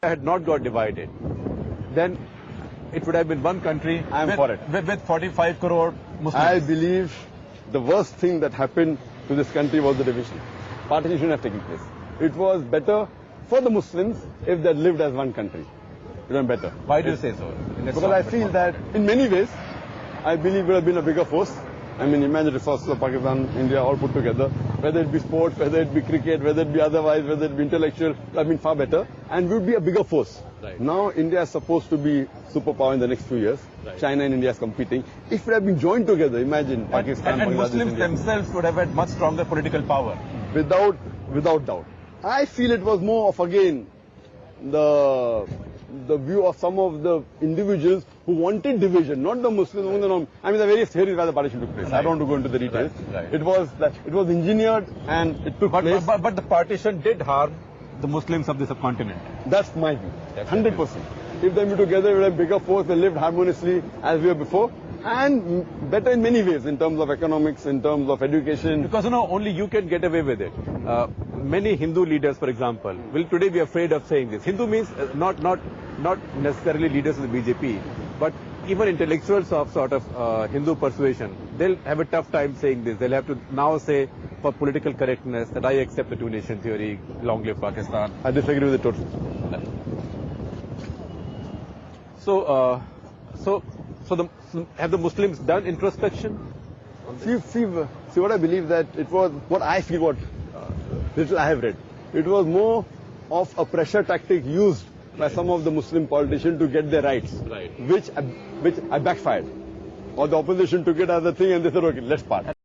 had not got divided, then it would have been one country. I am for it. With 45 crore Muslims. I believe the worst thing that happened to this country was the division. Partition shouldn't have taken place. It was better for the Muslims if they had lived as one country. It would have been better. Why do you say so? Because I feel that in many ways, I believe it would have been a bigger force. I mean, imagine resources of Pakistan, India all put together, whether it be sports, whether it be cricket, whether it be otherwise, whether it be intellectual, it would have been far better and would be a bigger force. Right. Now, India is supposed to be superpower in the next few years. Right. China and India is competing. If it had been joined together, imagine Pakistan, and Bangladesh, Muslims India. themselves would have had much stronger political power. Without doubt. I feel it was more of, again, the view of some of the individuals who wanted division, not the Muslims. I mean, there are various theories why the partition took place. Right. I don't want to go into the details. Right. It was engineered and it took place. But the partition did harm the Muslims of the subcontinent. That's my view. That's 100%. If they were together, we would have a bigger force. They lived harmoniously as we were before. And better in many ways, in terms of economics, in terms of education. Because, only you can get away with it. Many Hindu leaders, for example, will today be afraid of saying this. Hindu means not necessarily leaders of the BJP, but even intellectuals of sort of Hindu persuasion. They'll have a tough time saying this. They'll have to now say, for political correctness, that I accept the two-nation theory, long live Pakistan. I disagree with it totally. So have the Muslims done introspection? See what I believe that it was, what I feel, what little I have read. It was more of a pressure tactic used by some of the Muslim politicians to get their rights, Right. which backfired. Or the opposition took it as a thing and they said, okay, let's part.